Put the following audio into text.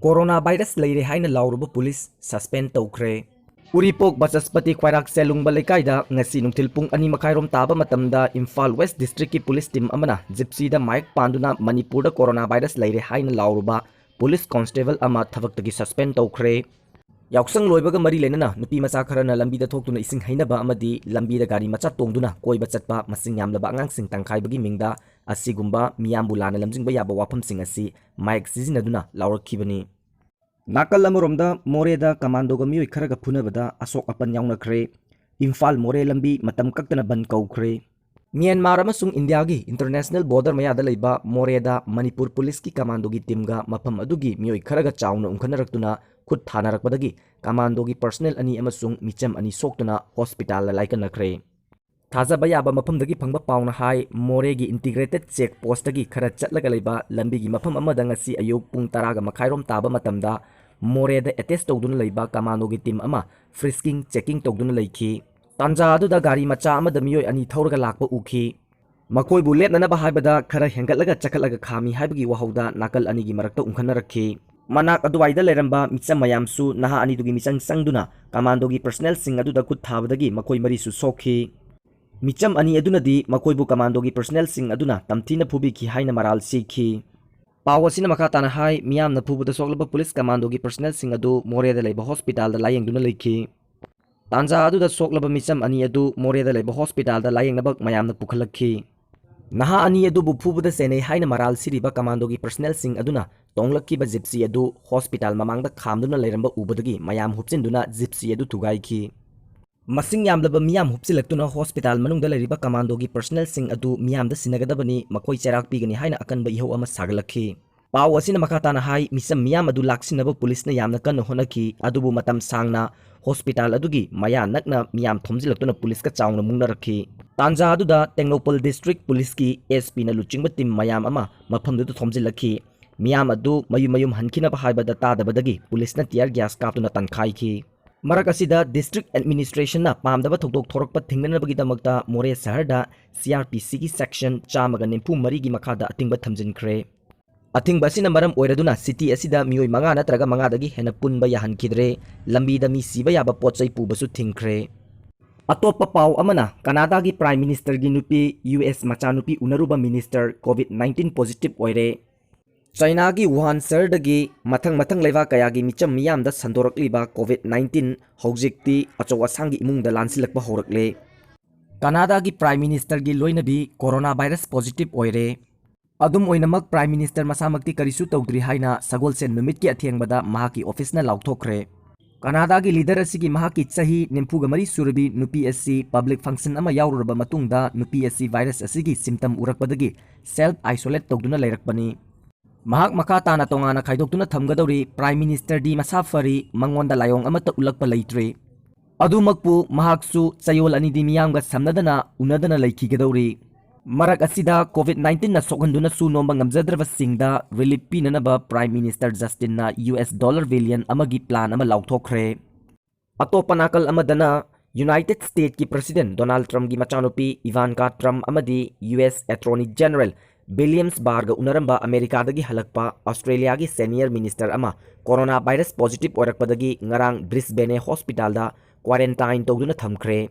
corona virus लेरे हाइना लाउरुबा पुलिस suspend toukhre उरीपोक बचस्पति ख्वाइराक सेलुंगबा लेकाइदा ngasi nungthil pung 2 makairom taba matamda Imphal West District ki police team amana gypsy da mic panduna MANIPURda corona virus leire haina lauruba police constable ama thabaktagi suspend toukhre yausang loibaga mari lenana nupi macha kharana lambi da thoktuna ising hainaba amadi lambi da gari macha tongduna koiba chatpa masing yamlaba angang sing tangkhaibagi mingda asigumba miyambu lana lamjingba yaba wafam sing asi mic sizinaduna laurakhibani nakal amoromda moreda commando ga Meeoi Kharaga Funnabada Ashok Apan yaunakre Imphal more lambi matam kaktana ban kaukhre Myanmar amasung India gi international border mayada leiba moreda Manipur police ki commando gi team ga mafam adugi Meeoi Kharaga chauna umkhanaraktuna khut thanarakpadagi commando gi personnel ani amasung micham ani soktuna hospital la laikanakre Thajaba yaba mafamdagi phangba pauna hai more gi integrated check post gi khara chatlaga leiba lambi gi mafam amada ngasi ayuk pung 10 ga makhairom taba matamda more da attest togduna leiba commando gi team ama frisking checking togduna leikhi tanja adu da gari macha amada Meeoi ani thawraga lakpa ukhi makoi bullet nana ba haibada khara hengatlaga chakalaga khami haibagi wahauda nakal ani gi marakta umkhanarakhi manak aduwaida leramba micham mayamsu naha ani dugi michang sangduna commando gi personnel sing adu da khut thabadagi makoi mari su sokhi micham ani adunadi makoi bu commando gi personnel sing aduna tamthina phubi ki haina maral sikhi pawasina makha tana hai miyam na phubu da soglaba police commando gi personnel sing adu more da leiba hospital da layeng duna leikhi tanja adu da soglaba micham ani adu more da leiba hospital da layeng nabak mayam na pukhalakhi naha ani adu bu phubu da senei haina maral siriba commando gi personnel sing aduna tonglakki ba gypsy adu hospital mamangda khamduna leiramba ubadagi mayam hupchinduna gypsy adu thugaikhi masing yamlaba miyam hupsilaktuna hospital manungda leiriba commando gi personnel sing adu miyamda sinagadabani makoi cherak pigani haina akanba ihau ama sagalakhi paw asina makatana hai misam miyam adu laksinaba police na yamna kan honaki adubu matam sangna hospital adugi maya nakna miyam thomjilaktuna police ka chawna mungna rakhi tanja adu da Tengnopal district police ki SP na luchingba team mayam ama mafamdu thomjilakhi miyam adu mayum hankina ba haibada tadabadagi police na tear gas kaptuna tankhai Marak asida district administration na pamdaba thokdok thorakpa thingnanabagi damakta more sahar da CRPC ki section chamaga nimpu mari gi makhada atingba thamjinkhre atingba sina maram oiraduna city asida Meeoi manga natraga manga dagi hena punba yahankhidre lambi da mi siba yaba pochai pubasu thingkhre atoppa paw amana Canadagi prime minister gi nupi US Macha nupi Unaruba minister COVID-19 positive oire China gi Wuhan sardagi mathang leiba kaya gi micham miyam da sandorakliba COVID-19 hojikti acho asangi imung da lansilakba horakle Canada gi prime minister gi loinabi coronavirus positive oire adum oinamak prime minister masamakti karisu tawdri haina sagolsen numit ki athengbada mahaki office na laukthokre Canada gi leader asigi mahaki chahi nimpuga mari surabi nupi SC public function ama yaururaba matungda nupi SC virus asigi symptom urakpadagi self isolate tawduna leirakpani Mahak makatana tongana khaidokuna thamgadori prime minister di masafari mangonda layong amata ulakpa leitre adumakpu mahaksu chayol ani di miyamga samnadana unadana leikhigadori marak asida COVID-19 na sokhanduna su nomba ngamjadraba singda relief pinanaba prime minister Justin na US dollar billion amagi plan ama laukthokre atopa nakal amadana United States ki president Donald Trump gi machanopi Ivanka Trump amadi US attorney general Williams Barga Unaramba America dagi halakpa Australia gi senior minister ama coronavirus positive oirakpadagi ngarang Brisbane hospital da quarantine togduna thamkhre